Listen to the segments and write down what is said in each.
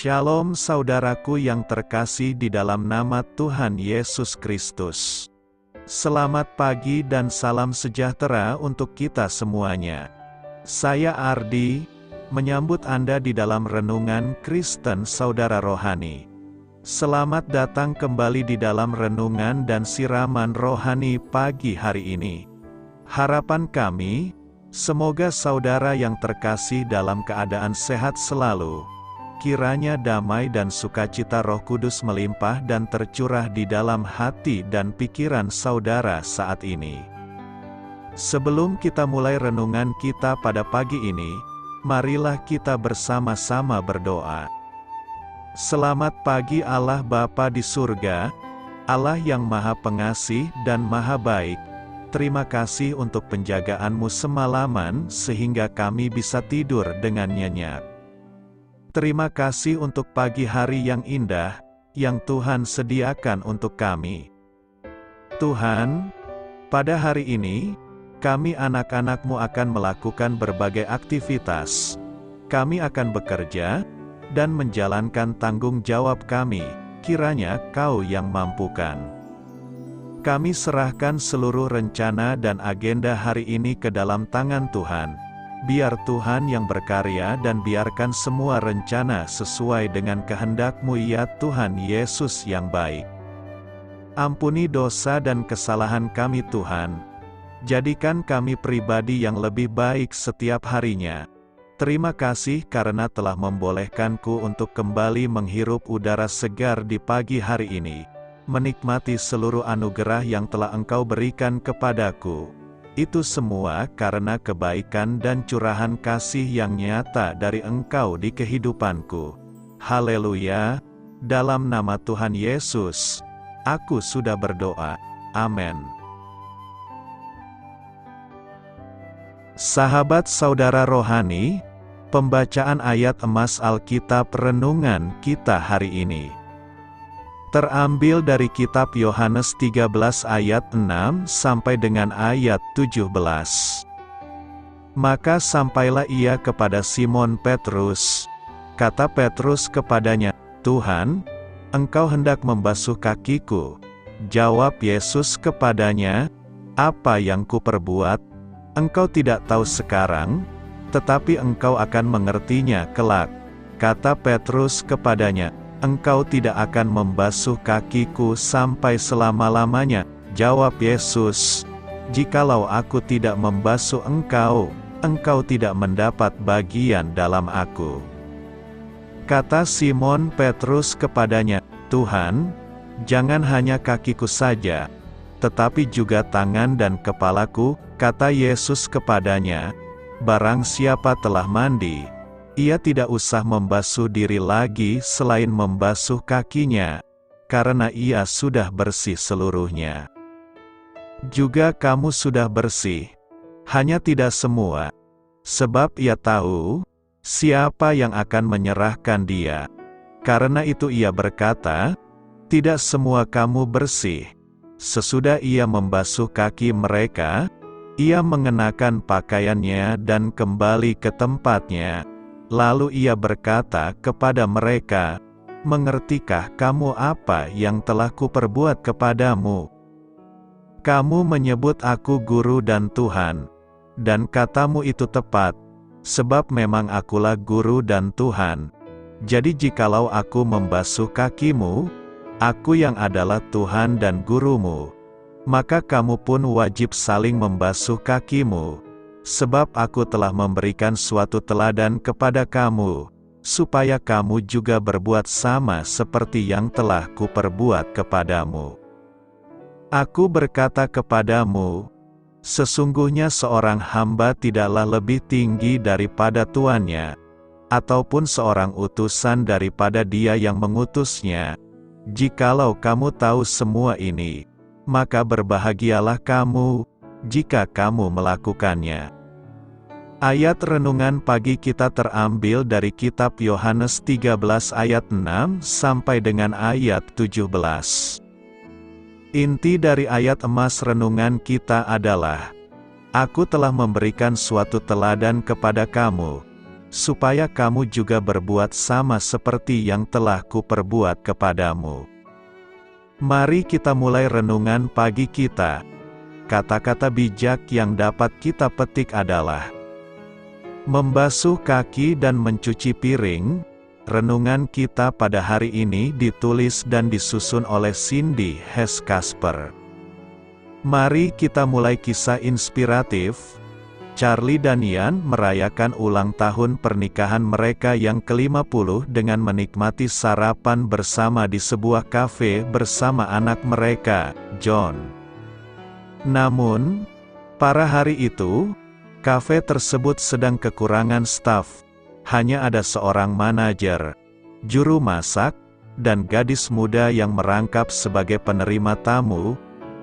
Shalom saudaraku yang terkasih di dalam nama Tuhan Yesus Kristus. Selamat pagi dan salam sejahtera untuk kita semuanya. Saya Ardi, menyambut Anda di dalam renungan Kristen Saudara Rohani. Selamat datang kembali di dalam renungan dan siraman rohani pagi hari ini. Harapan kami, semoga saudara yang terkasih dalam keadaan sehat selalu. Kiranya damai dan sukacita Roh Kudus melimpah dan tercurah di dalam hati dan pikiran saudara saat ini. Sebelum kita mulai renungan kita pada pagi ini, marilah kita bersama-sama berdoa. Selamat pagi Allah Bapa di surga, Allah yang Maha Pengasih dan Maha Baik. Terima kasih untuk penjagaan-Mu semalaman sehingga kami bisa tidur dengan nyenyak. Terima kasih untuk pagi hari yang indah, yang Tuhan sediakan untuk kami. Tuhan, pada hari ini, kami anak-anak-Mu akan melakukan berbagai aktivitas. Kami akan bekerja, dan menjalankan tanggung jawab kami, kiranya Kau yang mampukan. Kami serahkan seluruh rencana dan agenda hari ini ke dalam tangan Tuhan. Biar Tuhan yang berkarya dan biarkan semua rencana sesuai dengan kehendak-Mu ya Tuhan Yesus yang baik. Ampuni dosa dan kesalahan kami Tuhan. Jadikan kami pribadi yang lebih baik setiap harinya. Terima kasih karena telah membolehkanku untuk kembali menghirup udara segar di pagi hari ini. Menikmati seluruh anugerah yang telah Engkau berikan kepadaku. Itu semua karena kebaikan dan curahan kasih yang nyata dari Engkau di kehidupanku. Haleluya! Dalam nama Tuhan Yesus, aku sudah berdoa. Amin. Sahabat saudara rohani, pembacaan ayat emas Alkitab renungan kita hari ini terambil dari kitab Yohanes 13 ayat 6 sampai dengan ayat 17. Maka sampailah ia kepada Simon Petrus. Kata Petrus kepadanya, "Tuhan, Engkau hendak membasuh kakiku." Jawab Yesus kepadanya, "Apa yang kuperbuat, Engkau tidak tahu sekarang, tetapi engkau akan mengertinya kelak." Kata Petrus kepadanya, "Engkau tidak akan membasuh kakiku sampai selama-lamanya." Jawab Yesus, "Jikalau aku tidak membasuh engkau, engkau tidak mendapat bagian dalam aku." Kata Simon Petrus kepadanya, "Tuhan, jangan hanya kakiku saja, tetapi juga tangan dan kepalaku." Kata Yesus kepadanya, "Barang siapa telah mandi, ia tidak usah membasuh diri lagi selain membasuh kakinya, karena ia sudah bersih seluruhnya. Juga kamu sudah bersih, hanya tidak semua, sebab ia tahu siapa yang akan menyerahkan dia. Karena itu ia berkata, tidak semua kamu bersih." Sesudah ia membasuh kaki mereka, ia mengenakan pakaiannya dan kembali ke tempatnya. Lalu ia berkata kepada mereka, "Mengertikah kamu apa yang telah kuperbuat kepadamu? Kamu menyebut aku guru dan Tuhan, dan katamu itu tepat, sebab memang akulah guru dan Tuhan. Jadi jikalau aku membasuh kakimu, aku yang adalah Tuhan dan gurumu, maka kamu pun wajib saling membasuh kakimu. Sebab aku telah memberikan suatu teladan kepada kamu, supaya kamu juga berbuat sama seperti yang telah kuperbuat kepadamu. Aku berkata kepadamu, sesungguhnya seorang hamba tidaklah lebih tinggi daripada tuannya, ataupun seorang utusan daripada dia yang mengutusnya. Jikalau kamu tahu semua ini, maka berbahagialah kamu, jika kamu melakukannya." Ayat renungan pagi kita terambil dari kitab Yohanes 13 ayat 6 sampai dengan ayat 17. Inti dari ayat emas renungan kita adalah, "Aku telah memberikan suatu teladan kepada kamu, supaya kamu juga berbuat sama seperti yang telah kuperbuat kepadamu. Mari kita mulai renungan pagi kita. Kata-kata bijak yang dapat kita petik adalah membasuh kaki dan mencuci piring. Renungan kita pada hari ini ditulis dan disusun oleh Cindy Hess Kasper. Mari kita mulai kisah inspiratif. Charlie dan Ian merayakan ulang tahun pernikahan mereka yang ke-50 dengan menikmati sarapan bersama di sebuah kafe bersama anak mereka, John. Namun, pada hari itu, kafe tersebut sedang kekurangan staf. Hanya ada seorang manajer, juru masak, dan gadis muda yang merangkap sebagai penerima tamu,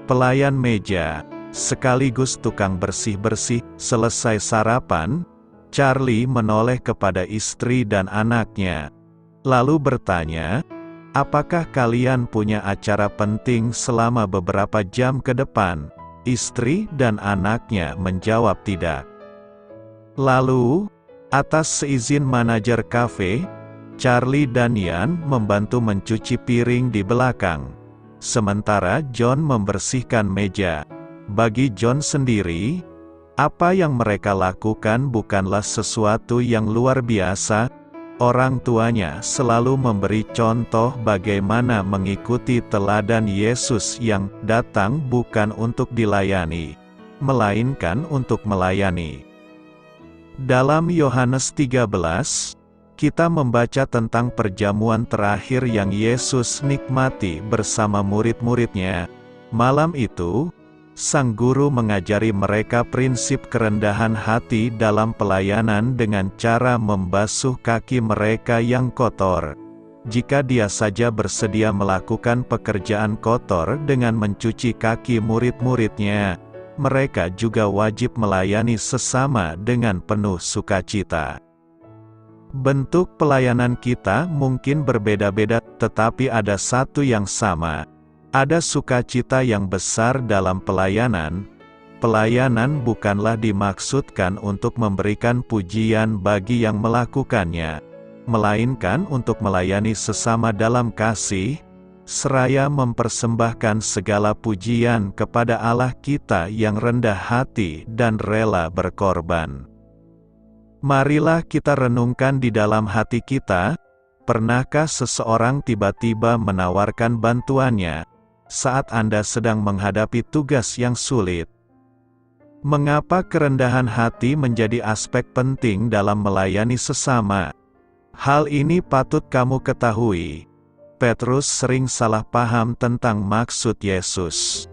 pelayan meja, sekaligus tukang bersih-bersih. Selesai sarapan, Charlie menoleh kepada istri dan anaknya, lalu bertanya, "Apakah kalian punya acara penting selama beberapa jam ke depan?" Istri dan anaknya menjawab tidak. Lalu, atas seizin manajer kafe, Charlie dan Ian membantu mencuci piring di belakang, sementara John membersihkan meja. Bagi John sendiri, apa yang mereka lakukan bukanlah sesuatu yang luar biasa. Orang tuanya selalu memberi contoh bagaimana mengikuti teladan Yesus yang datang bukan untuk dilayani, melainkan untuk melayani. Dalam Yohanes 13, kita membaca tentang perjamuan terakhir yang Yesus nikmati bersama murid-muridnya. Malam itu, Sang Guru mengajari mereka prinsip kerendahan hati dalam pelayanan dengan cara membasuh kaki mereka yang kotor. Jika dia saja bersedia melakukan pekerjaan kotor dengan mencuci kaki murid-muridnya, mereka juga wajib melayani sesama dengan penuh sukacita. Bentuk pelayanan kita mungkin berbeda-beda, tetapi ada satu yang sama. Ada sukacita yang besar dalam pelayanan. Pelayanan bukanlah dimaksudkan untuk memberikan pujian bagi yang melakukannya, melainkan untuk melayani sesama dalam kasih, seraya mempersembahkan segala pujian kepada Allah kita yang rendah hati dan rela berkorban. Marilah kita renungkan di dalam hati kita, pernahkah seseorang tiba-tiba menawarkan bantuannya saat Anda sedang menghadapi tugas yang sulit? Mengapa kerendahan hati menjadi aspek penting dalam melayani sesama? Hal ini patut kamu ketahui. Petrus sering salah paham tentang maksud Yesus.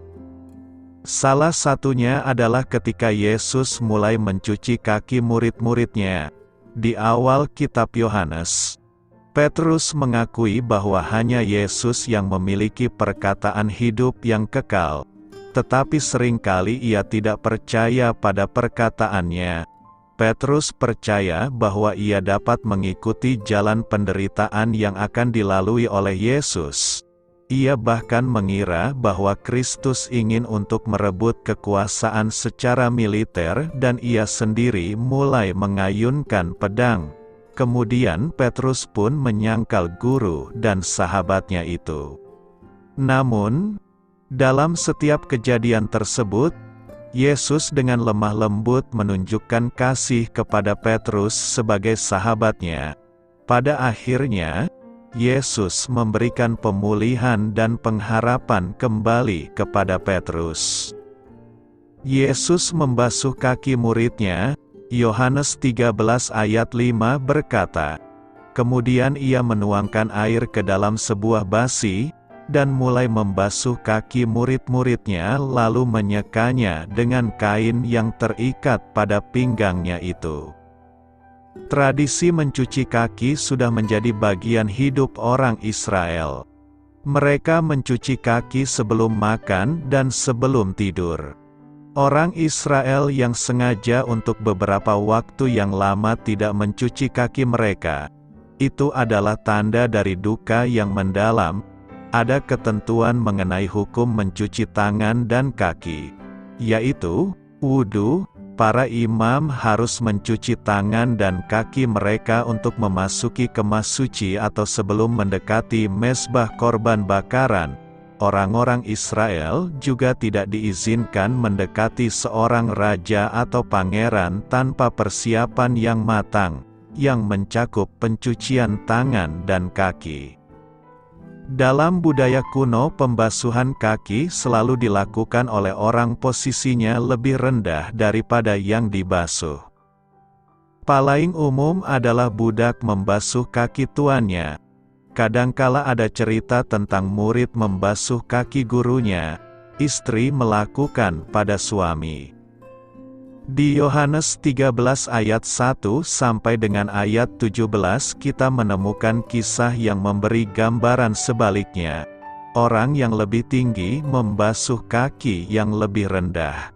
Salah satunya adalah ketika Yesus mulai mencuci kaki murid-muridnya. Di awal kitab Yohanes, Petrus mengakui bahwa hanya Yesus yang memiliki perkataan hidup yang kekal, tetapi seringkali ia tidak percaya pada perkataannya. Petrus percaya bahwa ia dapat mengikuti jalan penderitaan yang akan dilalui oleh Yesus. Ia bahkan mengira bahwa Kristus ingin untuk merebut kekuasaan secara militer dan ia sendiri mulai mengayunkan pedang. Kemudian Petrus pun menyangkal guru dan sahabatnya itu. Namun, dalam setiap kejadian tersebut, Yesus dengan lemah lembut menunjukkan kasih kepada Petrus sebagai sahabatnya. Pada akhirnya, Yesus memberikan pemulihan dan pengharapan kembali kepada Petrus. Yesus membasuh kaki muridnya. Yohanes 13 ayat 5 berkata, "Kemudian ia menuangkan air ke dalam sebuah basi, dan mulai membasuh kaki murid-muridnya lalu menyekanya dengan kain yang terikat pada pinggangnya itu." Tradisi mencuci kaki sudah menjadi bagian hidup orang Israel. Mereka mencuci kaki sebelum makan dan sebelum tidur. Orang Israel yang sengaja untuk beberapa waktu yang lama tidak mencuci kaki mereka, itu adalah tanda dari duka yang mendalam. Ada ketentuan mengenai hukum mencuci tangan dan kaki, yaitu wudu, para imam harus mencuci tangan dan kaki mereka untuk memasuki kemah suci atau sebelum mendekati mezbah korban bakaran. Orang-orang Israel juga tidak diizinkan mendekati seorang raja atau pangeran tanpa persiapan yang matang, yang mencakup pencucian tangan dan kaki. Dalam budaya kuno, pembasuhan kaki selalu dilakukan oleh orang posisinya lebih rendah daripada yang dibasuh. Paling umum adalah budak membasuh kaki tuannya. Kadangkala ada cerita tentang murid membasuh kaki gurunya, istri melakukan pada suami. Di Yohanes 13 ayat 1 sampai dengan ayat 17 kita menemukan kisah yang memberi gambaran sebaliknya. Orang yang lebih tinggi membasuh kaki yang lebih rendah.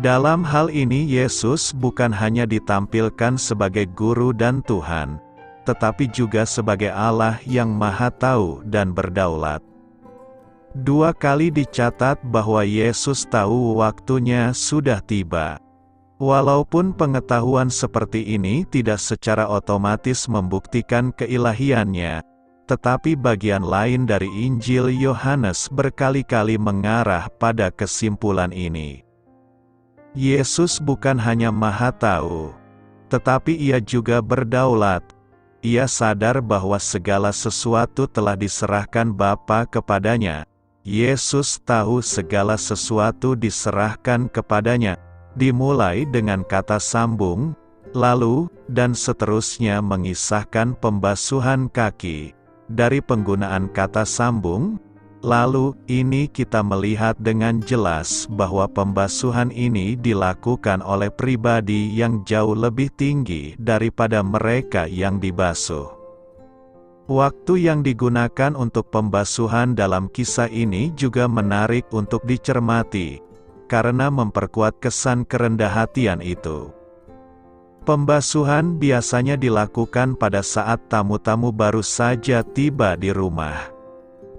Dalam hal ini Yesus bukan hanya ditampilkan sebagai guru dan Tuhan, tetapi juga sebagai Allah yang Maha Tahu dan berdaulat. 2 kali dicatat bahwa Yesus tahu waktunya sudah tiba. Walaupun pengetahuan seperti ini tidak secara otomatis membuktikan keilahiannya, tetapi bagian lain dari Injil Yohanes berkali-kali mengarah pada kesimpulan ini. Yesus bukan hanya Maha Tahu, tetapi Ia juga berdaulat. Ia sadar bahwa segala sesuatu telah diserahkan Bapa kepadanya. Yesus tahu segala sesuatu diserahkan kepadanya, dimulai dengan kata sambung, lalu, dan seterusnya mengisahkan pembasuhan kaki. Dari penggunaan kata sambung, lalu, ini kita melihat dengan jelas bahwa pembasuhan ini dilakukan oleh pribadi yang jauh lebih tinggi daripada mereka yang dibasuh. Waktu yang digunakan untuk pembasuhan dalam kisah ini juga menarik untuk dicermati, karena memperkuat kesan kerendahan itu. Pembasuhan biasanya dilakukan pada saat tamu-tamu baru saja tiba di rumah.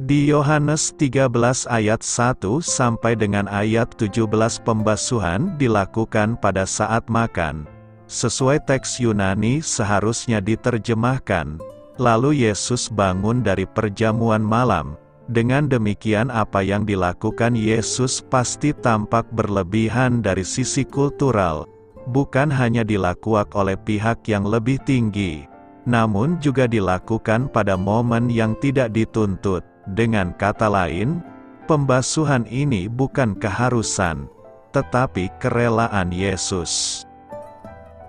Di Yohanes 13 ayat 1 sampai dengan ayat 17 pembasuhan dilakukan pada saat makan. Sesuai teks Yunani seharusnya diterjemahkan, lalu Yesus bangun dari perjamuan malam. Dengan demikian apa yang dilakukan Yesus pasti tampak berlebihan dari sisi kultural, bukan hanya dilakukan oleh pihak yang lebih tinggi, namun juga dilakukan pada momen yang tidak dituntut. Dengan kata lain, pembasuhan ini bukan keharusan, tetapi kerelaan Yesus.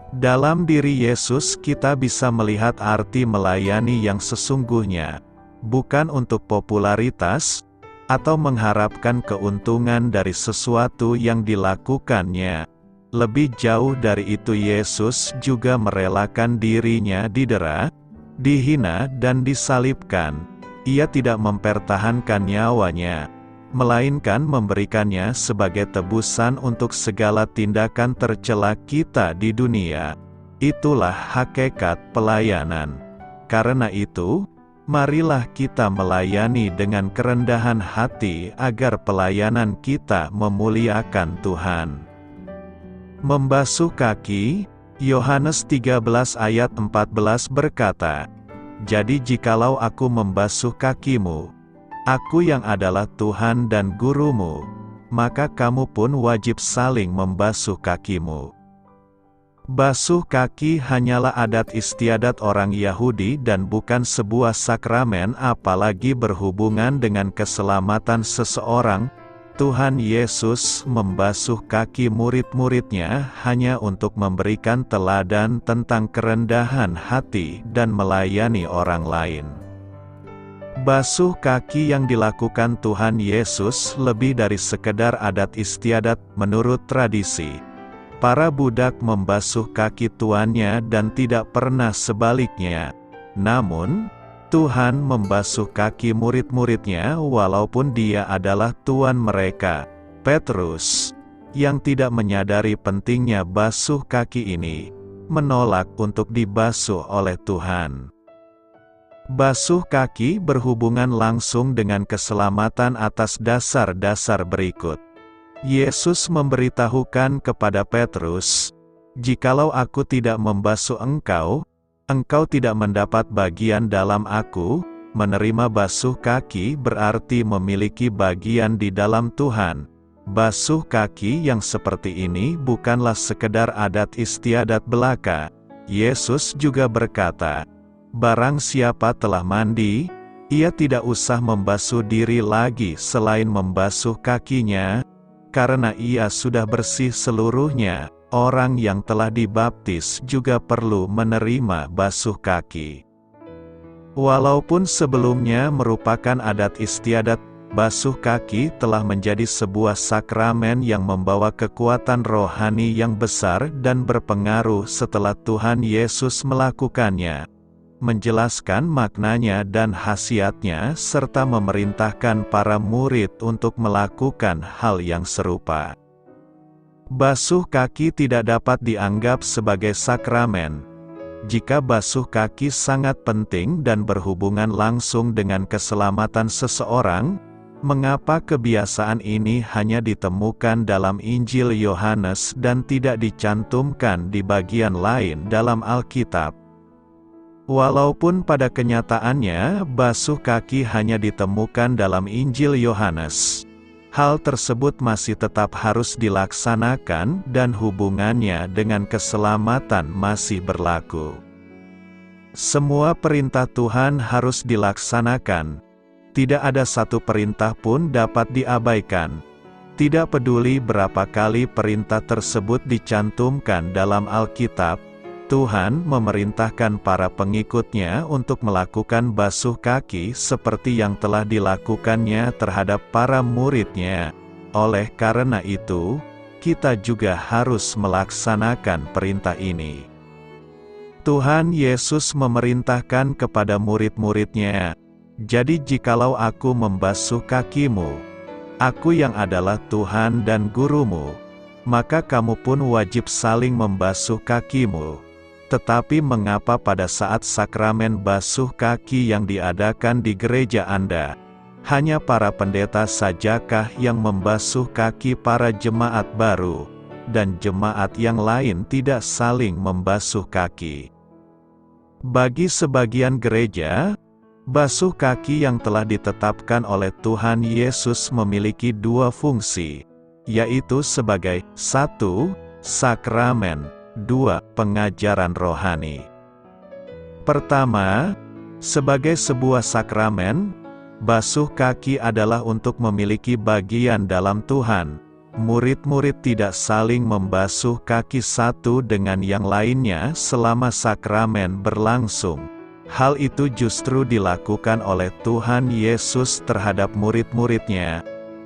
Dalam diri Yesus kita bisa melihat arti melayani yang sesungguhnya, bukan untuk popularitas, atau mengharapkan keuntungan dari sesuatu yang dilakukannya. Lebih jauh dari itu Yesus juga merelakan dirinya didera, dihina dan disalibkan. Ia tidak mempertahankan nyawanya, melainkan memberikannya sebagai tebusan untuk segala tindakan tercela kita di dunia. Itulah hakikat pelayanan. Karena itu, marilah kita melayani dengan kerendahan hati agar pelayanan kita memuliakan Tuhan. Membasuh kaki, Yohanes 13 ayat 14 berkata, "Jadi jikalau aku membasuh kakimu, aku yang adalah Tuhan dan gurumu, maka kamu pun wajib saling membasuh kakimu." Basuh kaki hanyalah adat istiadat orang Yahudi dan bukan sebuah sakramen apalagi berhubungan dengan keselamatan seseorang. Tuhan Yesus membasuh kaki murid-muridnya hanya untuk memberikan teladan tentang kerendahan hati dan melayani orang lain. Basuh kaki yang dilakukan Tuhan Yesus lebih dari sekedar adat istiadat menurut tradisi. Para budak membasuh kaki tuannya dan tidak pernah sebaliknya. Namun, Tuhan membasuh kaki murid-muridnya walaupun dia adalah tuan mereka. Petrus, yang tidak menyadari pentingnya basuh kaki ini, menolak untuk dibasuh oleh Tuhan. Basuh kaki berhubungan langsung dengan keselamatan atas dasar-dasar berikut. Yesus memberitahukan kepada Petrus, "Jikalau aku tidak membasuh engkau, engkau tidak mendapat bagian dalam aku." Menerima basuh kaki berarti memiliki bagian di dalam Tuhan. Basuh kaki yang seperti ini bukanlah sekedar adat istiadat belaka. Yesus juga berkata, "Barang siapa telah mandi, ia tidak usah membasuh diri lagi selain membasuh kakinya, karena ia sudah bersih seluruhnya." Orang yang telah dibaptis juga perlu menerima basuh kaki. Walaupun sebelumnya merupakan adat istiadat, basuh kaki telah menjadi sebuah sakramen yang membawa kekuatan rohani yang besar dan berpengaruh setelah Tuhan Yesus melakukannya, menjelaskan maknanya dan khasiatnya serta memerintahkan para murid untuk melakukan hal yang serupa. Basuh kaki tidak dapat dianggap sebagai sakramen. Jika basuh kaki sangat penting dan berhubungan langsung dengan keselamatan seseorang, mengapa kebiasaan ini hanya ditemukan dalam Injil Yohanes dan tidak dicantumkan di bagian lain dalam Alkitab? Walaupun pada kenyataannya basuh kaki hanya ditemukan dalam Injil Yohanes, hal tersebut masih tetap harus dilaksanakan dan hubungannya dengan keselamatan masih berlaku. Semua perintah Tuhan harus dilaksanakan. Tidak ada satu perintah pun dapat diabaikan. Tidak peduli berapa kali perintah tersebut dicantumkan dalam Alkitab, Tuhan memerintahkan para pengikutnya untuk melakukan basuh kaki seperti yang telah dilakukannya terhadap para muridnya. Oleh karena itu, kita juga harus melaksanakan perintah ini. Tuhan Yesus memerintahkan kepada murid-muridnya, "Jadi jikalau aku membasuh kakimu, aku yang adalah Tuhan dan gurumu, maka kamu pun wajib saling membasuh kakimu." Tetapi mengapa pada saat sakramen basuh kaki yang diadakan di gereja Anda, hanya para pendeta sajakah yang membasuh kaki para jemaat baru, dan jemaat yang lain tidak saling membasuh kaki? Bagi sebagian gereja, basuh kaki yang telah ditetapkan oleh Tuhan Yesus memiliki dua fungsi, yaitu sebagai 1. Sakramen, 2. Pengajaran rohani. Pertama, sebagai sebuah sakramen, basuh kaki adalah untuk memiliki bagian dalam Tuhan. Murid-murid tidak saling membasuh kaki satu dengan yang lainnya selama sakramen berlangsung. Hal itu justru dilakukan oleh Tuhan Yesus terhadap murid-muridnya.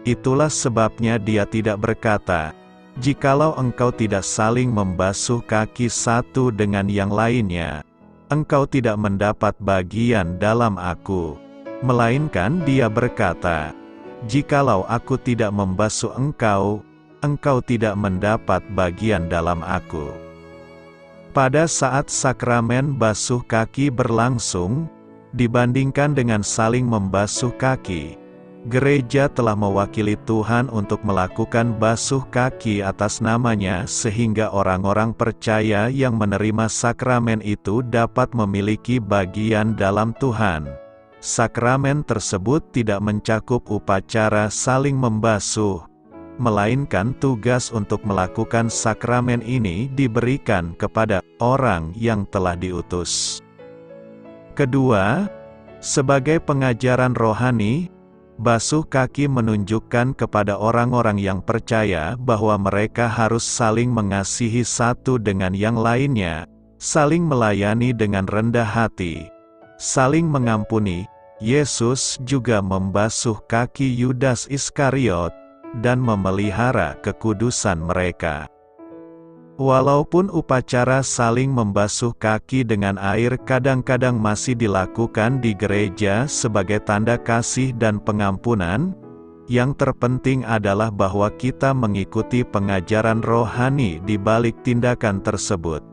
Itulah sebabnya Dia tidak berkata, "Jikalau engkau tidak saling membasuh kaki satu dengan yang lainnya, engkau tidak mendapat bagian dalam aku." Melainkan Dia berkata, "Jikalau aku tidak membasuh engkau, engkau tidak mendapat bagian dalam aku." Pada saat sakramen basuh kaki berlangsung, dibandingkan dengan saling membasuh kaki, gereja telah mewakili Tuhan untuk melakukan basuh kaki atas namanya sehingga orang-orang percaya yang menerima sakramen itu dapat memiliki bagian dalam Tuhan. Sakramen tersebut tidak mencakup upacara saling membasuh, melainkan tugas untuk melakukan sakramen ini diberikan kepada orang yang telah diutus. Kedua, sebagai pengajaran rohani, basuh kaki menunjukkan kepada orang-orang yang percaya bahwa mereka harus saling mengasihi satu dengan yang lainnya, saling melayani dengan rendah hati, saling mengampuni. Yesus juga membasuh kaki Yudas Iskariot, dan memelihara kekudusan mereka. Walaupun upacara saling membasuh kaki dengan air kadang-kadang masih dilakukan di gereja sebagai tanda kasih dan pengampunan, yang terpenting adalah bahwa kita mengikuti pengajaran rohani di balik tindakan tersebut.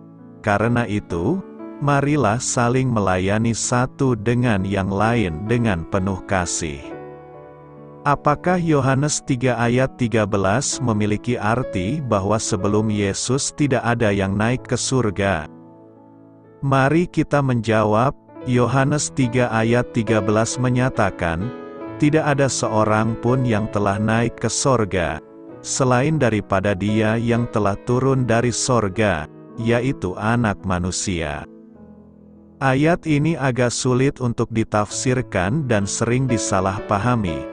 Karena itu, marilah saling melayani satu dengan yang lain dengan penuh kasih. Apakah Yohanes 3 ayat 13 memiliki arti bahwa sebelum Yesus tidak ada yang naik ke surga? Mari kita menjawab. Yohanes 3 ayat 13 menyatakan, tidak ada seorang pun yang telah naik ke sorga, selain daripada Dia yang telah turun dari sorga, yaitu Anak Manusia. Ayat ini agak sulit untuk ditafsirkan dan sering disalahpahami.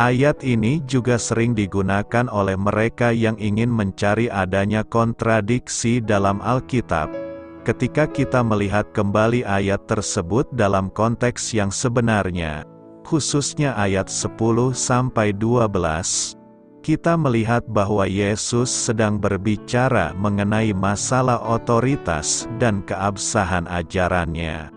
Ayat ini juga sering digunakan oleh mereka yang ingin mencari adanya kontradiksi dalam Alkitab. Ketika kita melihat kembali ayat tersebut dalam konteks yang sebenarnya, khususnya ayat 10-12, kita melihat bahwa Yesus sedang berbicara mengenai masalah otoritas dan keabsahan ajarannya.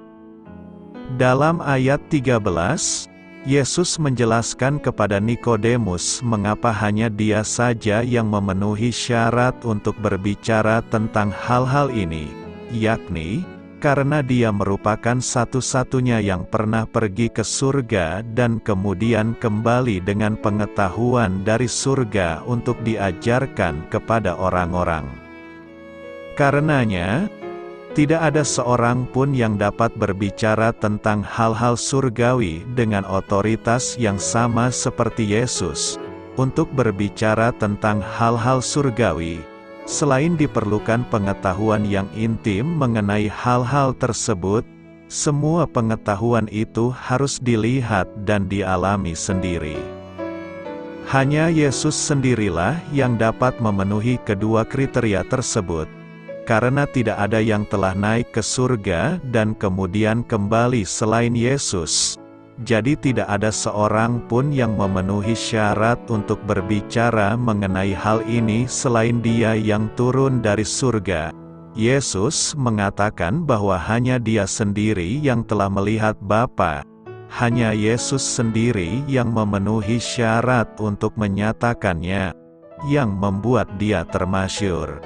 Dalam ayat 13, Yesus menjelaskan kepada Nikodemus mengapa hanya Dia saja yang memenuhi syarat untuk berbicara tentang hal-hal ini, yakni, karena Dia merupakan satu-satunya yang pernah pergi ke surga dan kemudian kembali dengan pengetahuan dari surga untuk diajarkan kepada orang-orang. Karenanya, tidak ada seorang pun yang dapat berbicara tentang hal-hal surgawi dengan otoritas yang sama seperti Yesus. Untuk berbicara tentang hal-hal surgawi, selain diperlukan pengetahuan yang intim mengenai hal-hal tersebut, semua pengetahuan itu harus dilihat dan dialami sendiri. Hanya Yesus sendirilah yang dapat memenuhi kedua kriteria tersebut, karena tidak ada yang telah naik ke surga dan kemudian kembali selain Yesus. Jadi tidak ada seorang pun yang memenuhi syarat untuk berbicara mengenai hal ini selain Dia yang turun dari surga. Yesus mengatakan bahwa hanya Dia sendiri yang telah melihat Bapa. Hanya Yesus sendiri yang memenuhi syarat untuk menyatakannya, yang membuat Dia termasyhur.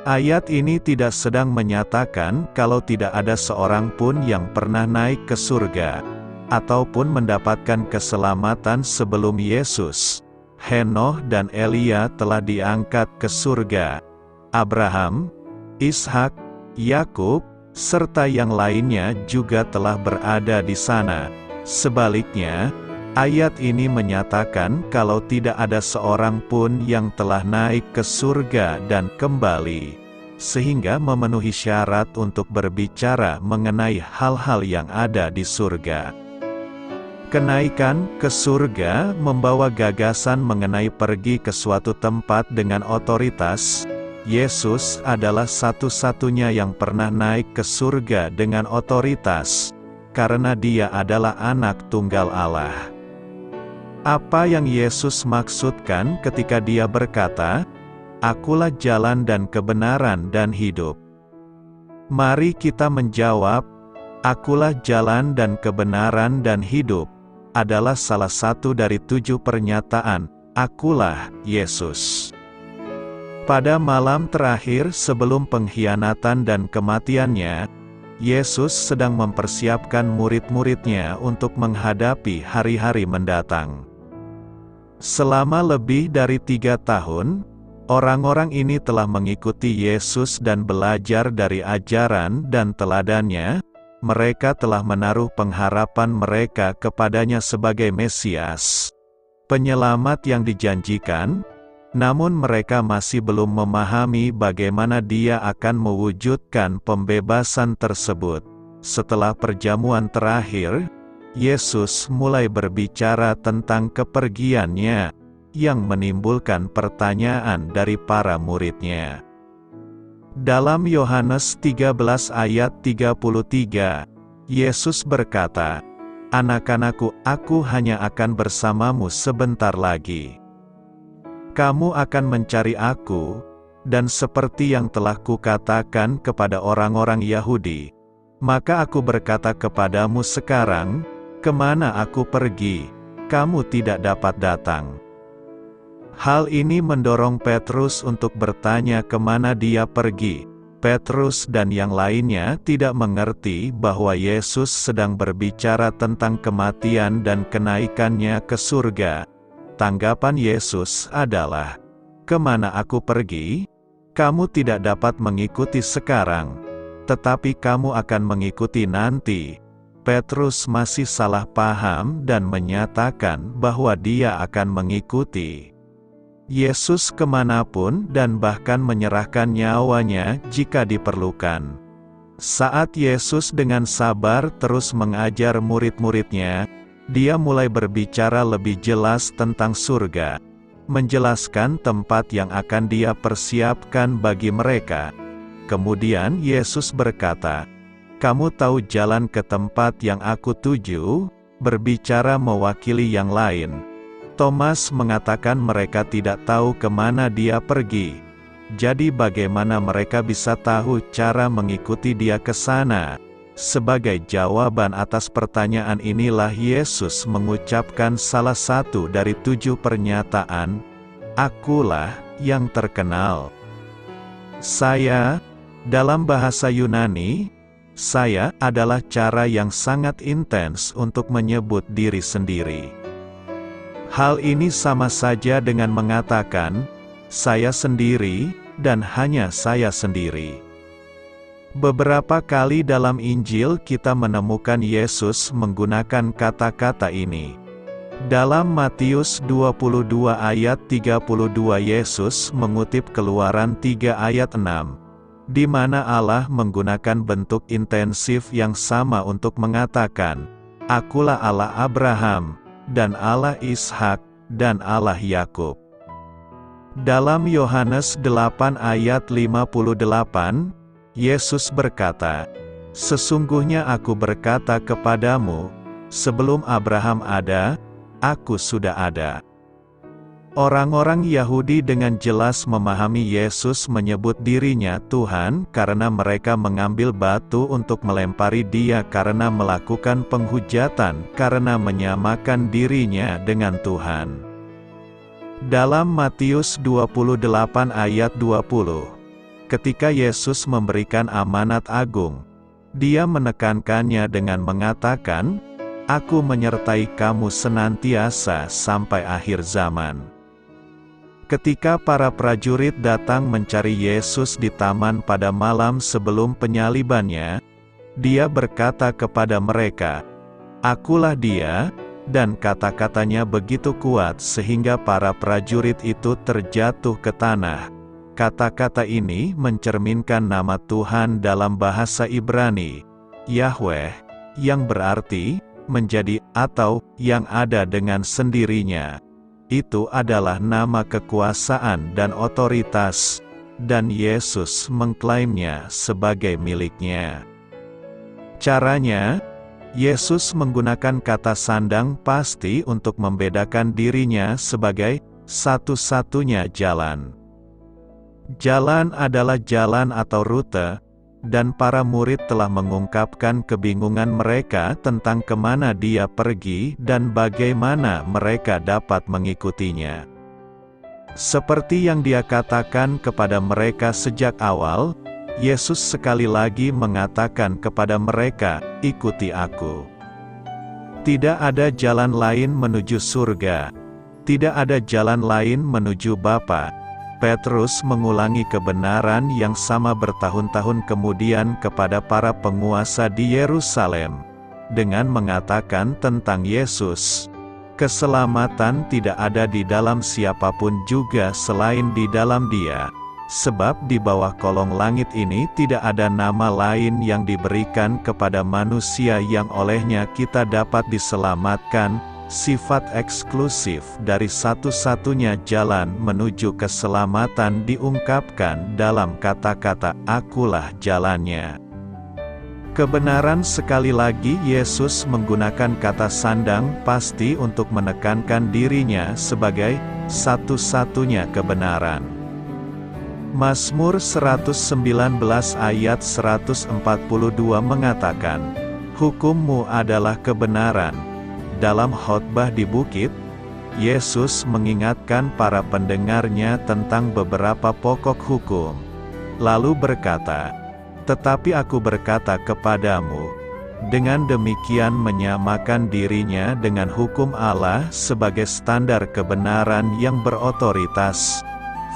Ayat ini tidak sedang menyatakan kalau tidak ada seorang pun yang pernah naik ke surga, ataupun mendapatkan keselamatan sebelum Yesus. Henoh dan Elia telah diangkat ke surga. Abraham, Ishak, Yakub, serta yang lainnya juga telah berada di sana. Sebaliknya, ayat ini menyatakan kalau tidak ada seorang pun yang telah naik ke surga dan kembali, sehingga memenuhi syarat untuk berbicara mengenai hal-hal yang ada di surga. Kenaikan ke surga membawa gagasan mengenai pergi ke suatu tempat dengan otoritas. Yesus adalah satu-satunya yang pernah naik ke surga dengan otoritas, karena Dia adalah Anak Tunggal Allah. Apa yang Yesus maksudkan ketika Dia berkata, "Akulah jalan dan kebenaran dan hidup"? Mari kita menjawab, "Akulah jalan dan kebenaran dan hidup" adalah salah satu dari 7 pernyataan, "Akulah Yesus". Pada malam terakhir sebelum pengkhianatan dan kematiannya, Yesus sedang mempersiapkan murid-muridnya untuk menghadapi hari-hari mendatang. Selama lebih dari 3 tahun, orang-orang ini telah mengikuti Yesus dan belajar dari ajaran dan teladannya. Mereka telah menaruh pengharapan mereka kepadanya sebagai Mesias, penyelamat yang dijanjikan, namun mereka masih belum memahami bagaimana Dia akan mewujudkan pembebasan tersebut. Setelah perjamuan terakhir, Yesus mulai berbicara tentang kepergiannya, yang menimbulkan pertanyaan dari para murid-Nya. Dalam Yohanes 13 ayat 33, Yesus berkata, "Anak-anakku, Aku hanya akan bersamamu sebentar lagi. Kamu akan mencari Aku, dan seperti yang telah Kukatakan kepada orang-orang Yahudi, maka Aku berkata kepadamu sekarang, kemana Aku pergi, kamu tidak dapat datang." Hal ini mendorong Petrus untuk bertanya kemana dia pergi. Petrus dan yang lainnya tidak mengerti bahwa Yesus sedang berbicara tentang kematian dan kenaikannya ke surga. Tanggapan Yesus adalah, "Kemana aku pergi, kamu tidak dapat mengikuti sekarang, tetapi kamu akan mengikuti nanti." Petrus masih salah paham dan menyatakan bahwa dia akan mengikuti Yesus kemanapun dan bahkan menyerahkan nyawanya jika diperlukan. Saat Yesus dengan sabar terus mengajar murid-muridnya, dia mulai berbicara lebih jelas tentang surga, menjelaskan tempat yang akan dia persiapkan bagi mereka. Kemudian Yesus berkata, "Kamu tahu jalan ke tempat yang aku tuju?" Berbicara mewakili yang lain. Thomas mengatakan mereka tidak tahu kemana dia pergi. Jadi bagaimana mereka bisa tahu cara mengikuti dia ke sana? Sebagai jawaban atas pertanyaan inilah Yesus mengucapkan salah satu dari 7 pernyataan, "Akulah yang terkenal." Saya, dalam bahasa Yunani, saya adalah cara yang sangat intens untuk menyebut diri sendiri. Hal ini sama saja dengan mengatakan, "Saya sendiri, dan hanya saya sendiri." Beberapa kali dalam Injil kita menemukan Yesus menggunakan kata-kata ini. Dalam Matius 22 ayat 32 Yesus mengutip Keluaran 3 ayat 6, di mana Allah menggunakan bentuk intensif yang sama untuk mengatakan, "Akulah Allah Abraham, dan Allah Ishak, dan Allah Yakub." Dalam Yohanes 8 ayat 58, Yesus berkata, "Sesungguhnya aku berkata kepadamu, sebelum Abraham ada, aku sudah ada." Orang-orang Yahudi dengan jelas memahami Yesus menyebut dirinya Tuhan karena mereka mengambil batu untuk melempari dia karena melakukan penghujatan karena menyamakan dirinya dengan Tuhan. Dalam Matius 28 ayat 20, ketika Yesus memberikan amanat agung, dia menekankannya dengan mengatakan, "Aku menyertai kamu senantiasa sampai akhir zaman." Ketika para prajurit datang mencari Yesus di taman pada malam sebelum penyalibannya, dia berkata kepada mereka, "Akulah dia," dan kata-katanya begitu kuat sehingga para prajurit itu terjatuh ke tanah. Kata-kata ini mencerminkan nama Tuhan dalam bahasa Ibrani, Yahweh, yang berarti menjadi atau yang ada dengan sendirinya. Itu adalah nama kekuasaan dan otoritas, dan Yesus mengklaimnya sebagai miliknya. Caranya, Yesus menggunakan kata sandang pasti untuk membedakan dirinya sebagai satu-satunya jalan. Jalan adalah jalan atau rute, dan para murid telah mengungkapkan kebingungan mereka tentang kemana dia pergi dan bagaimana mereka dapat mengikutinya. Seperti yang dia katakan kepada mereka sejak awal, Yesus sekali lagi mengatakan kepada mereka, "Ikuti aku." Tidak ada jalan lain menuju surga. Tidak ada jalan lain menuju Bapa. Petrus mengulangi kebenaran yang sama bertahun-tahun kemudian kepada para penguasa di Yerusalem, dengan mengatakan tentang Yesus, "Keselamatan tidak ada di dalam siapapun juga selain di dalam Dia, sebab di bawah kolong langit ini tidak ada nama lain yang diberikan kepada manusia yang olehnya kita dapat diselamatkan." Sifat eksklusif dari satu-satunya jalan menuju keselamatan diungkapkan dalam kata-kata, "Akulah jalannya." Kebenaran sekali lagi Yesus menggunakan kata sandang pasti untuk menekankan dirinya sebagai satu-satunya kebenaran. Mazmur 119 ayat 142 mengatakan, "Hukum-Mu adalah kebenaran." Dalam khotbah di bukit, Yesus mengingatkan para pendengarnya tentang beberapa pokok hukum. lalu berkata, "Tetapi aku berkata kepadamu," dengan demikian menyamakan dirinya dengan hukum Allah sebagai standar kebenaran yang berotoritas.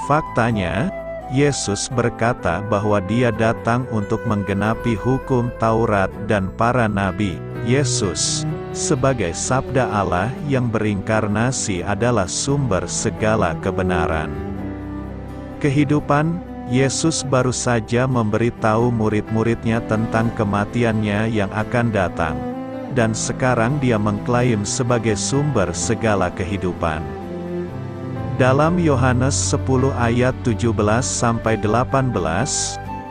Faktanya, Yesus berkata bahwa Dia datang untuk menggenapi hukum Taurat dan para nabi. Yesus, sebagai sabda Allah yang berinkarnasi, adalah sumber segala kebenaran. Kehidupan Yesus baru saja memberitahu murid-muridnya tentang kematiannya yang akan datang, dan sekarang Dia mengklaim sebagai sumber segala kehidupan. Dalam Yohanes 10 ayat 17-18,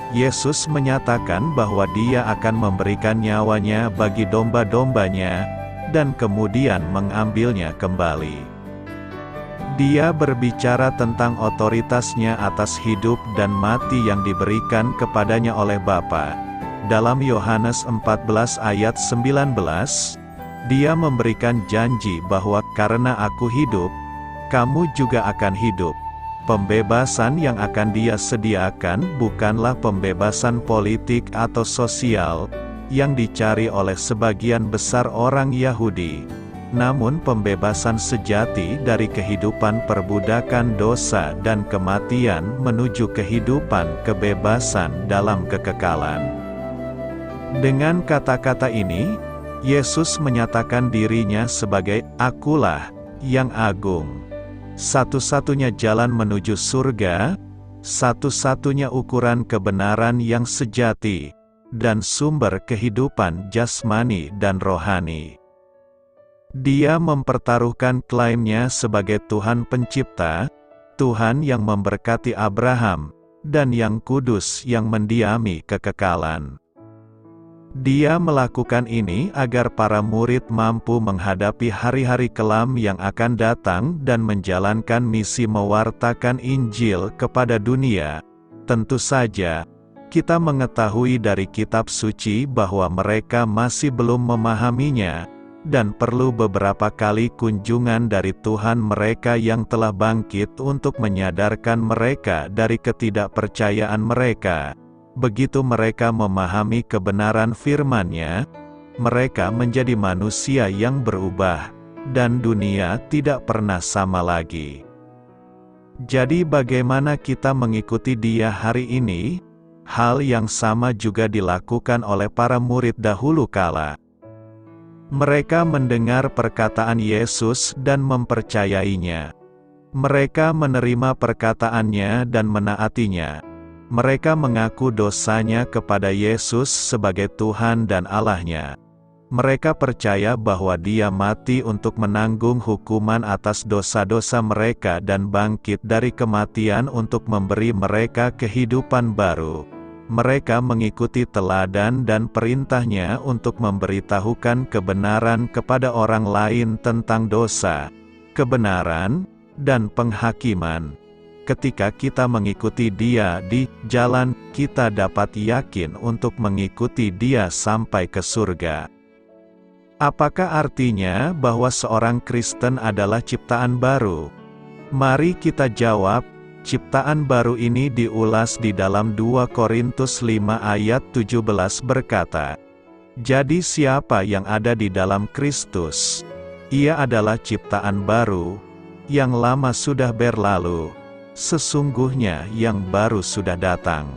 Yesus menyatakan bahwa Dia akan memberikan nyawanya bagi domba-dombanya, dan kemudian mengambilnya kembali. Dia berbicara tentang otoritasnya atas hidup dan mati yang diberikan kepadanya oleh Bapa. Dalam Yohanes 14 ayat 19, Dia memberikan janji bahwa karena Aku hidup, kamu juga akan hidup. Pembebasan yang akan Dia sediakan bukanlah pembebasan politik atau sosial, yang dicari oleh sebagian besar orang Yahudi, namun pembebasan sejati dari kehidupan perbudakan dosa dan kematian menuju kehidupan kebebasan dalam kekekalan. Dengan kata-kata ini, Yesus menyatakan dirinya sebagai Akulah yang agung. Satu-satunya jalan menuju surga, satu-satunya ukuran kebenaran yang sejati, dan sumber kehidupan jasmani dan rohani. Dia mempertaruhkan klaimnya sebagai Tuhan Pencipta, Tuhan yang memberkati Abraham, dan yang kudus yang mendiami kekekalan. Dia melakukan ini agar para murid mampu menghadapi hari-hari kelam yang akan datang dan menjalankan misi mewartakan Injil kepada dunia. Tentu saja, kita mengetahui dari kitab suci bahwa mereka masih belum memahaminya, dan perlu beberapa kali kunjungan dari Tuhan mereka yang telah bangkit untuk menyadarkan mereka dari ketidakpercayaan mereka. Begitu mereka memahami kebenaran firman-Nya, mereka menjadi manusia yang berubah, dan dunia tidak pernah sama lagi. Jadi bagaimana kita mengikuti Dia hari ini? Hal yang sama juga dilakukan oleh para murid dahulu kala. Mereka mendengar perkataan Yesus dan mempercayainya. Mereka menerima perkataannya dan menaatinya. Mereka mengaku dosanya kepada Yesus sebagai Tuhan dan Allah-nya. Mereka percaya bahwa Dia mati untuk menanggung hukuman atas dosa-dosa mereka dan bangkit dari kematian untuk memberi mereka kehidupan baru. Mereka mengikuti teladan dan perintah-Nya untuk memberitahukan kebenaran kepada orang lain tentang dosa, kebenaran, dan penghakiman. Ketika kita mengikuti Dia di jalan, kita dapat yakin untuk mengikuti Dia sampai ke surga. Apakah artinya bahwa seorang Kristen adalah ciptaan baru? Mari kita jawab. Ciptaan baru ini diulas di dalam 2 Korintus 5 ayat 17 berkata, "Jadi siapa yang ada di dalam Kristus, ia adalah ciptaan baru, yang lama sudah berlalu, sesungguhnya yang baru sudah datang."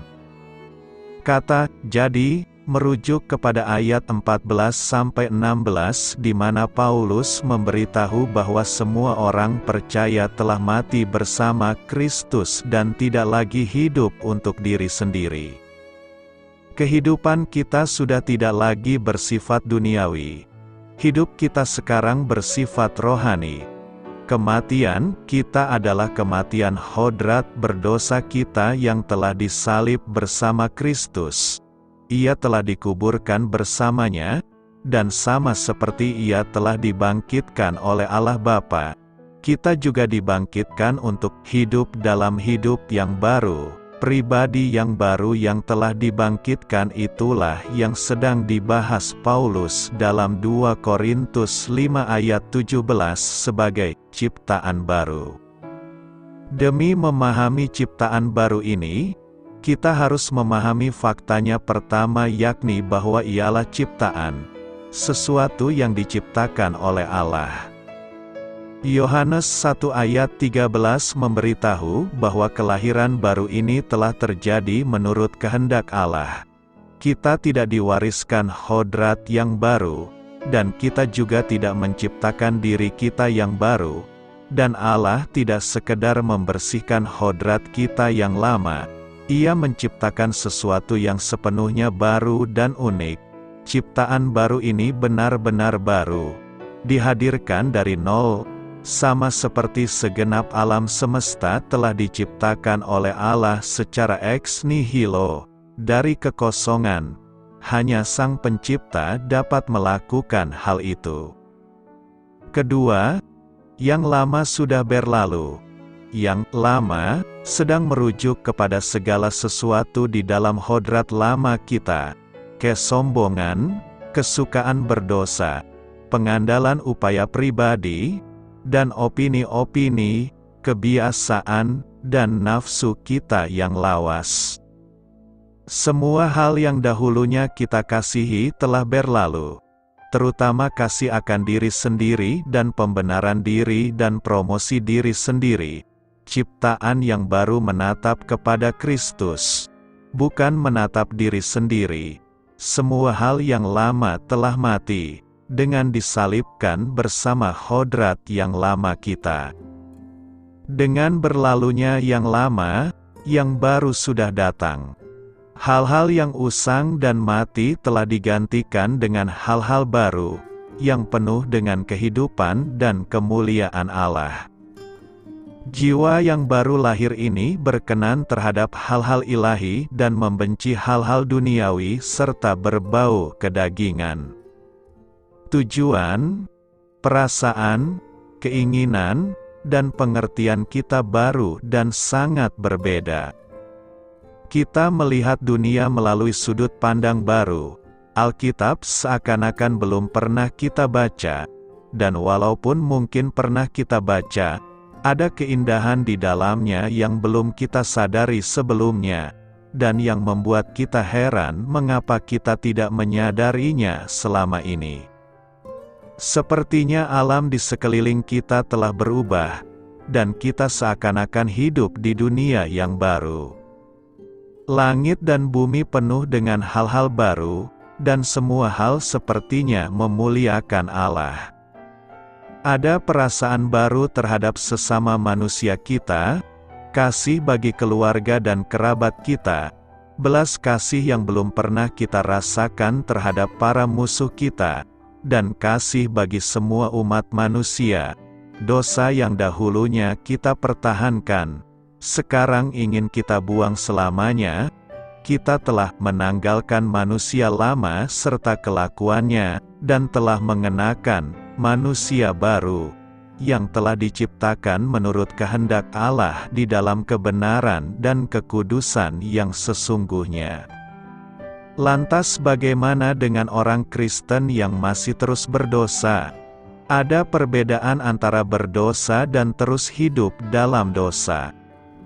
Kata "jadi" merujuk kepada ayat 14-16 di mana Paulus memberitahu bahwa semua orang percaya telah mati bersama Kristus dan tidak lagi hidup untuk diri sendiri. Kehidupan kita sudah tidak lagi bersifat duniawi. Hidup kita sekarang bersifat rohani. Kematian kita adalah kematian hodrat berdosa kita yang telah disalib bersama Kristus. Ia telah dikuburkan bersamanya, dan sama seperti Ia telah dibangkitkan oleh Allah Bapa, kita juga dibangkitkan untuk hidup dalam hidup yang baru. Pribadi yang baru yang telah dibangkitkan itulah yang sedang dibahas Paulus dalam 2 Korintus 5 ayat 17 sebagai ciptaan baru. Demi memahami ciptaan baru ini, Kita harus memahami faktanya pertama, yakni bahwa ialah ciptaan, sesuatu yang diciptakan oleh Allah. Yohanes 1 ayat 13 memberitahu bahwa kelahiran baru ini telah terjadi menurut kehendak Allah. Kita tidak diwariskan hodrat yang baru, dan kita juga tidak menciptakan diri kita yang baru, dan Allah tidak sekedar membersihkan hodrat kita yang lama. Ia menciptakan sesuatu yang sepenuhnya baru dan unik. Ciptaan baru ini benar-benar baru, dihadirkan dari nol, sama seperti segenap alam semesta telah diciptakan oleh Allah secara ex nihilo, dari kekosongan. Hanya Sang Pencipta dapat melakukan hal itu. Kedua, yang lama sudah berlalu. Yang lama sedang merujuk kepada segala sesuatu di dalam hodrat lama kita, kesombongan, kesukaan berdosa, pengandalan upaya pribadi, dan opini-opini, kebiasaan, dan nafsu kita yang lawas. Semua hal yang dahulunya kita kasihi telah berlalu, terutama kasih akan diri sendiri dan pembenaran diri dan promosi diri sendiri. Ciptaan yang baru menatap kepada Kristus, bukan menatap diri sendiri. Semua hal yang lama telah mati, dengan disalibkan bersama hodrat yang lama kita. Dengan berlalunya yang lama, yang baru sudah datang. Hal-hal yang usang dan mati telah digantikan dengan hal-hal baru, yang penuh dengan kehidupan dan kemuliaan Allah. Jiwa yang baru lahir ini berkenan terhadap hal-hal ilahi dan membenci hal-hal duniawi serta berbau kedagingan. Tujuan, perasaan, keinginan, dan pengertian kita baru dan sangat berbeda. Kita melihat dunia melalui sudut pandang baru. Alkitab seakan-akan belum pernah kita baca, dan walaupun mungkin pernah kita baca, ada keindahan di dalamnya yang belum kita sadari sebelumnya, dan yang membuat kita heran mengapa kita tidak menyadarinya selama ini. Sepertinya alam di sekeliling kita telah berubah, dan kita seakan-akan hidup di dunia yang baru. Langit dan bumi penuh dengan hal-hal baru, dan semua hal sepertinya memuliakan Allah. Ada perasaan baru terhadap sesama manusia kita, kasih bagi keluarga dan kerabat kita, belas kasih yang belum pernah kita rasakan terhadap para musuh kita, dan kasih bagi semua umat manusia. Dosa yang dahulunya kita pertahankan, sekarang ingin kita buang selamanya. Kita telah menanggalkan manusia lama serta kelakuannya, dan telah mengenakan manusia baru, yang telah diciptakan menurut kehendak Allah di dalam kebenaran dan kekudusan yang sesungguhnya. Lantas bagaimana dengan orang Kristen yang masih terus berdosa? Ada perbedaan antara berdosa dan terus hidup dalam dosa.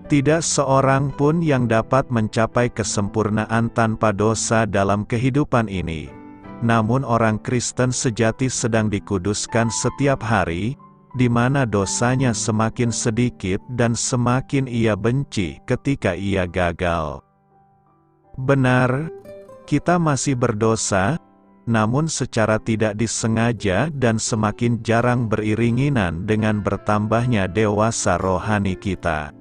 Tidak seorang pun yang dapat mencapai kesempurnaan tanpa dosa dalam kehidupan ini. Namun orang Kristen sejati sedang dikuduskan setiap hari, di mana dosanya semakin sedikit dan semakin ia benci ketika ia gagal. Benar, kita masih berdosa, namun secara tidak disengaja dan semakin jarang beriringinan dengan bertambahnya dewasa rohani kita.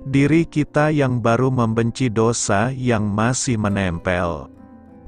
Diri kita yang baru membenci dosa yang masih menempel.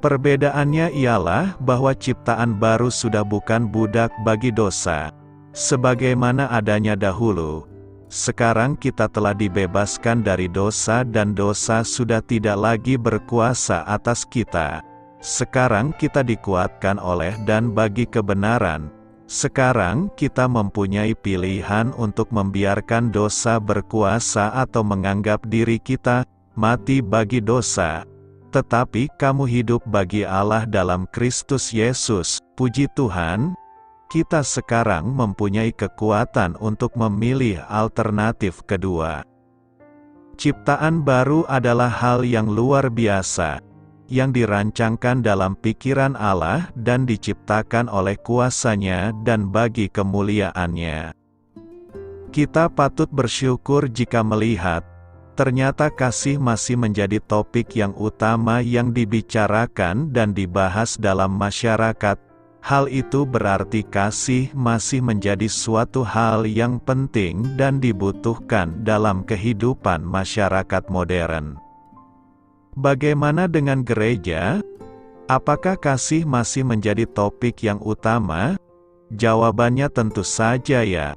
Perbedaannya ialah bahwa ciptaan baru sudah bukan budak bagi dosa, sebagaimana adanya dahulu. Sekarang kita telah dibebaskan dari dosa dan dosa sudah tidak lagi berkuasa atas kita. Sekarang kita dikuatkan oleh dan bagi kebenaran. Sekarang kita mempunyai pilihan untuk membiarkan dosa berkuasa atau menganggap diri kita mati bagi dosa. Tetapi kamu hidup bagi Allah dalam Kristus Yesus. Puji Tuhan, kita sekarang mempunyai kekuatan untuk memilih alternatif kedua. Ciptaan baru adalah hal yang luar biasa, yang dirancangkan dalam pikiran Allah dan diciptakan oleh kuasa-Nya dan bagi kemuliaan-Nya. Kita patut bersyukur jika melihat, ternyata kasih masih menjadi topik yang utama yang dibicarakan dan dibahas dalam masyarakat. Hal itu berarti kasih masih menjadi suatu hal yang penting dan dibutuhkan dalam kehidupan masyarakat modern. Bagaimana dengan gereja? Apakah kasih masih menjadi topik yang utama? Jawabannya tentu saja ya.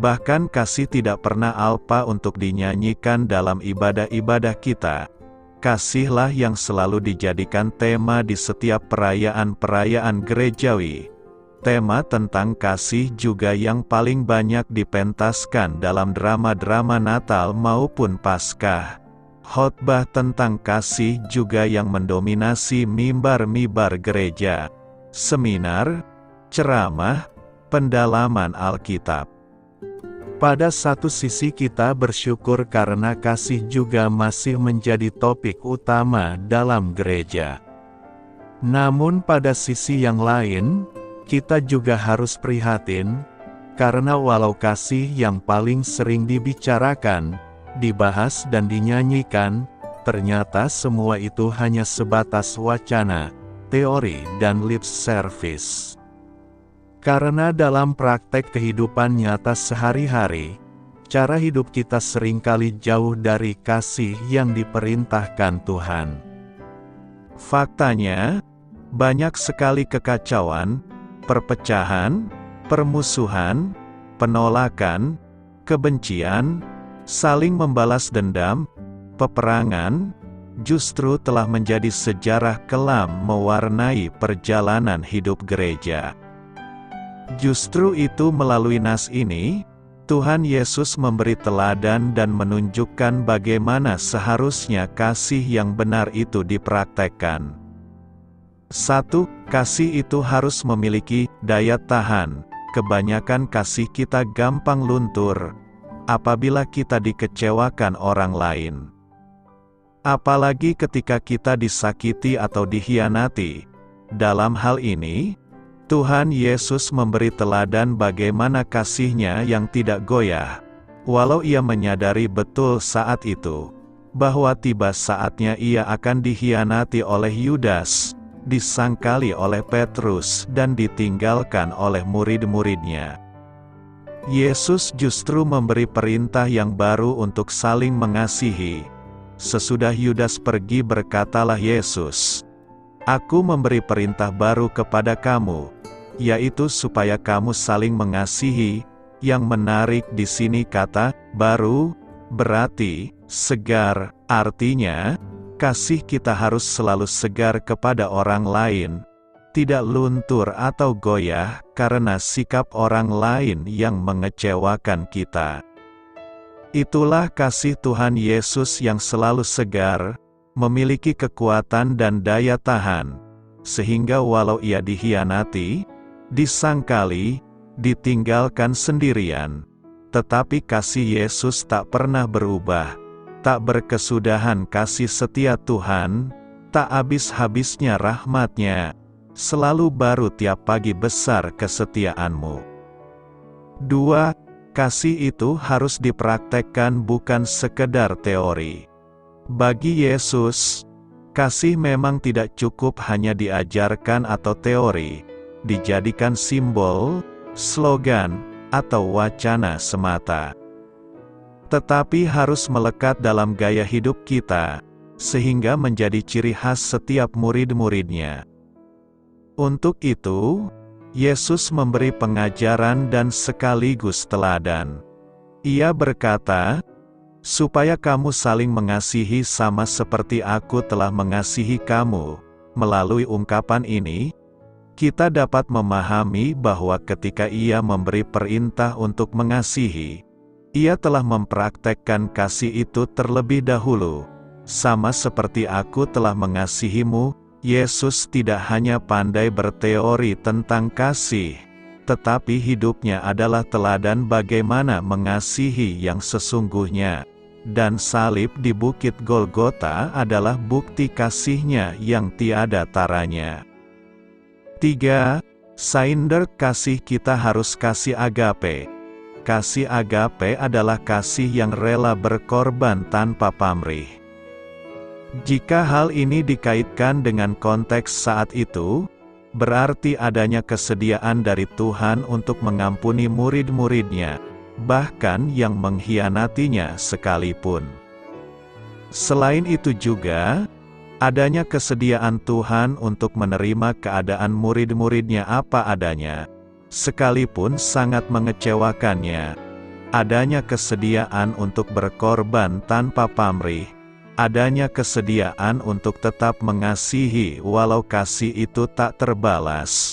Bahkan kasih tidak pernah alpa untuk dinyanyikan dalam ibadah-ibadah kita. Kasihlah yang selalu dijadikan tema di setiap perayaan-perayaan gerejawi. Tema tentang kasih juga yang paling banyak dipentaskan dalam drama-drama Natal maupun Paskah. Khotbah tentang kasih juga yang mendominasi mimbar-mimbar gereja. Seminar, ceramah, pendalaman Alkitab. Pada satu sisi kita bersyukur karena kasih juga masih menjadi topik utama dalam gereja. Namun pada sisi yang lain, kita juga harus prihatin, karena walau kasih yang paling sering dibicarakan, dibahas dan dinyanyikan, ternyata semua itu hanya sebatas wacana, teori dan lip service. Karena dalam praktek kehidupan nyata sehari-hari, cara hidup kita seringkali jauh dari kasih yang diperintahkan Tuhan. Faktanya, banyak sekali kekacauan, perpecahan, permusuhan, penolakan, kebencian, saling membalas dendam, peperangan, justru telah menjadi sejarah kelam mewarnai perjalanan hidup gereja. Justru itu melalui nas ini, Tuhan Yesus memberi teladan dan menunjukkan bagaimana seharusnya kasih yang benar itu dipraktekkan. 1. Kasih itu harus memiliki daya tahan. Kebanyakan kasih kita gampang luntur apabila kita dikecewakan orang lain. Apalagi ketika kita disakiti atau dikhianati. Dalam hal ini, Tuhan Yesus memberi teladan bagaimana kasih-Nya yang tidak goyah, walau Ia menyadari betul saat itu, bahwa tiba saatnya Ia akan dikhianati oleh Yudas, disangkali oleh Petrus dan ditinggalkan oleh murid-murid-Nya. Yesus justru memberi perintah yang baru untuk saling mengasihi. Sesudah Yudas pergi berkatalah Yesus, "Aku memberi perintah baru kepada kamu, yaitu supaya kamu saling mengasihi." Yang menarik di sini kata "baru" berarti segar, artinya kasih kita harus selalu segar kepada orang lain, tidak luntur atau goyah karena sikap orang lain yang mengecewakan kita. Itulah kasih Tuhan Yesus yang selalu segar, memiliki kekuatan dan daya tahan, sehingga walau Ia dikhianati, disangkali, ditinggalkan sendirian, tetapi kasih Yesus tak pernah berubah, tak berkesudahan kasih setia Tuhan, tak habis-habisnya rahmat-Nya, selalu baru tiap pagi besar kesetiaan-Mu. 2. Kasih itu harus dipraktekkan bukan sekedar teori. Bagi Yesus, kasih memang tidak cukup hanya diajarkan atau teori, dijadikan simbol, slogan, atau wacana semata. Tetapi harus melekat dalam gaya hidup kita, sehingga menjadi ciri khas setiap murid-murid-Nya. Untuk itu, Yesus memberi pengajaran dan sekaligus teladan. Ia berkata, "Supaya kamu saling mengasihi sama seperti Aku telah mengasihi kamu." Melalui ungkapan ini, kita dapat memahami bahwa ketika Ia memberi perintah untuk mengasihi, Ia telah mempraktekkan kasih itu terlebih dahulu. Sama seperti Aku telah mengasihimu, Yesus tidak hanya pandai berteori tentang kasih, tetapi hidupnya adalah teladan bagaimana mengasihi yang sesungguhnya. dan salib di Bukit Golgota adalah bukti kasih-Nya yang tiada taranya. 3. Seinder kasih kita harus kasih agape. Kasih agape adalah kasih yang rela berkorban tanpa pamrih. Jika hal ini dikaitkan dengan konteks saat itu, berarti adanya kesediaan dari Tuhan untuk mengampuni murid-muridnya, bahkan yang mengkhianatinya sekalipun. Selain itu juga, adanya kesediaan Tuhan untuk menerima keadaan murid-muridnya apa adanya, sekalipun sangat mengecewakannya. Adanya kesediaan untuk berkorban tanpa pamrih, adanya kesediaan untuk tetap mengasihi walau kasih itu tak terbalas.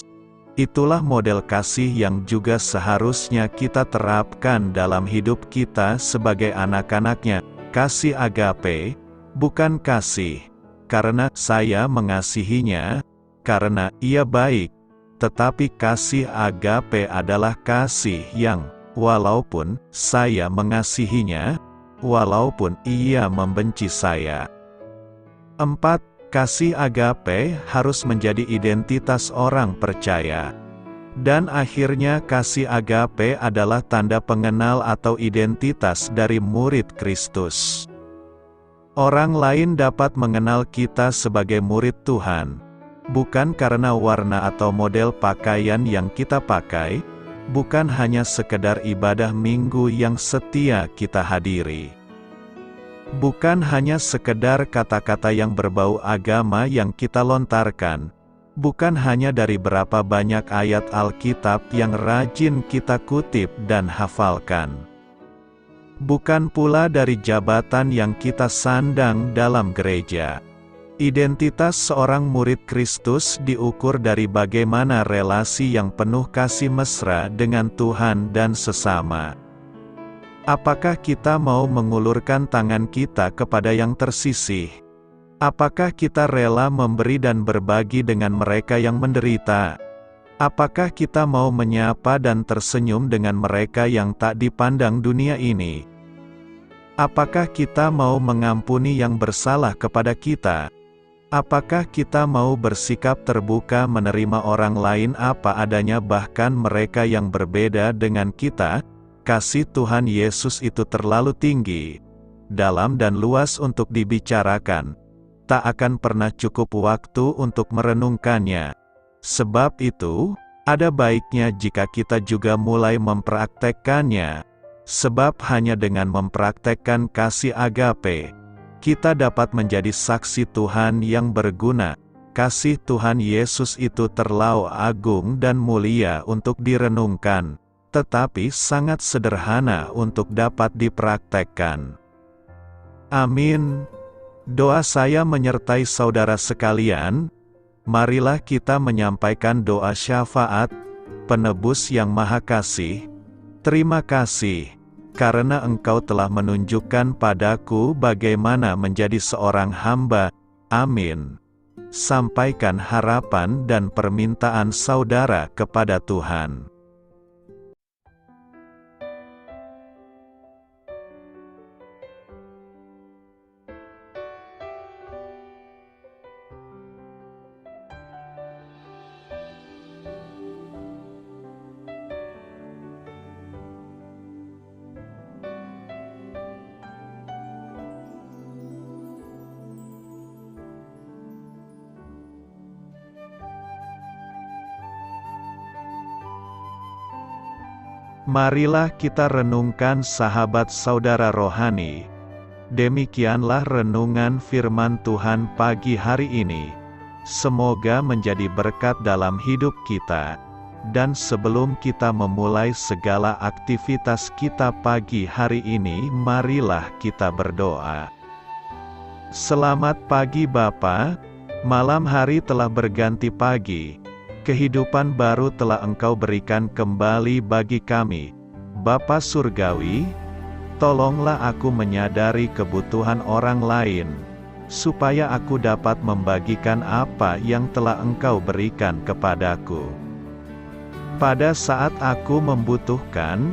Itulah model kasih yang juga seharusnya kita terapkan dalam hidup kita sebagai anak-anak-Nya. Kasih agape, bukan kasih karena saya mengasihinya, karena ia baik, tetapi kasih agape adalah kasih yang, walaupun saya mengasihinya, walaupun ia membenci saya. 4. Kasih agape harus menjadi identitas orang percaya. Dan akhirnya kasih agape adalah tanda pengenal atau identitas dari murid Kristus. Orang lain dapat mengenal kita sebagai murid Tuhan, bukan karena warna atau model pakaian yang kita pakai, bukan hanya sekedar ibadah minggu yang setia kita hadiri. Bukan hanya sekedar kata-kata yang berbau agama yang kita lontarkan, bukan hanya dari berapa banyak ayat Alkitab yang rajin kita kutip dan hafalkan. Bukan pula dari jabatan yang kita sandang dalam gereja. Identitas seorang murid Kristus diukur dari bagaimana relasi yang penuh kasih mesra dengan Tuhan dan sesama. Apakah kita mau mengulurkan tangan kita kepada yang tersisih? Apakah kita rela memberi dan berbagi dengan mereka yang menderita? Apakah kita mau menyapa dan tersenyum dengan mereka yang tak dipandang dunia ini? Apakah kita mau mengampuni yang bersalah kepada kita? Apakah kita mau bersikap terbuka menerima orang lain apa adanya bahkan mereka yang berbeda dengan kita? Kasih Tuhan Yesus itu terlalu tinggi, dalam dan luas untuk dibicarakan. Tak akan pernah cukup waktu untuk merenungkannya. Sebab itu, ada baiknya jika kita juga mulai mempraktekkannya. Sebab hanya dengan mempraktekkan kasih agape, kita dapat menjadi saksi Tuhan yang berguna. Kasih Tuhan Yesus itu terlalu agung dan mulia untuk direnungkan, tetapi sangat sederhana untuk dapat dipraktekkan. Amin. Doa saya menyertai saudara sekalian. Marilah kita menyampaikan doa syafaat, Penebus yang Maha Kasih. Terima kasih, karena Engkau telah menunjukkan padaku bagaimana menjadi seorang hamba. Amin. Sampaikan harapan dan permintaan saudara kepada Tuhan. Marilah kita renungkan sahabat saudara rohani. Demikianlah renungan firman Tuhan pagi hari ini. Semoga menjadi berkat dalam hidup kita. Dan sebelum kita memulai segala aktivitas kita pagi hari ini, marilah kita berdoa. Selamat pagi Bapa, malam hari telah berganti pagi. Kehidupan baru telah Engkau berikan kembali bagi kami. Bapa Surgawi, tolonglah aku menyadari kebutuhan orang lain, supaya aku dapat membagikan apa yang telah Engkau berikan kepadaku. Pada saat aku membutuhkan,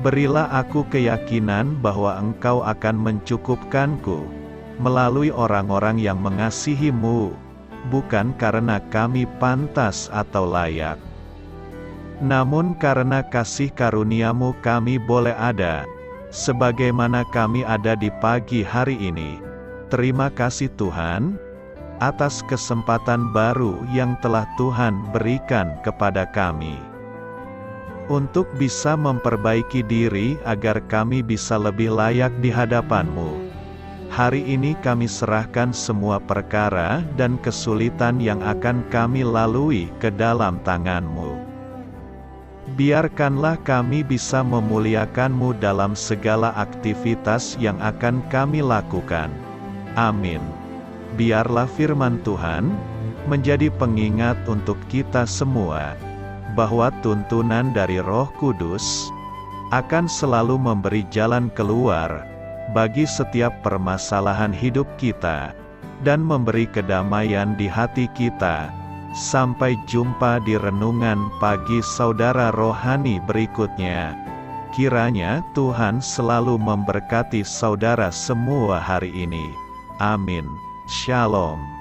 Berilah aku keyakinan bahwa Engkau akan mencukupkanku, melalui orang-orang yang mengasihi-Mu, bukan karena kami pantas atau layak, namun karena kasih karunia-Mu kami boleh ada, sebagaimana kami ada di pagi hari ini. Terima kasih Tuhan, atas kesempatan baru yang telah Tuhan berikan kepada kami, untuk bisa memperbaiki diri agar kami bisa lebih layak di hadapan-Mu. Hari ini kami serahkan semua perkara dan kesulitan yang akan kami lalui ke dalam tangan-Mu. Biarkanlah kami bisa memuliakan-Mu dalam segala aktivitas yang akan kami lakukan. Amin. Biarlah firman Tuhan menjadi pengingat untuk kita semua, bahwa tuntunan dari Roh Kudus akan selalu memberi jalan keluar bagi setiap permasalahan hidup kita, dan memberi kedamaian di hati kita. Sampai jumpa di renungan pagi saudara rohani berikutnya. Kiranya Tuhan selalu memberkati saudara semua hari ini. Amin. Shalom.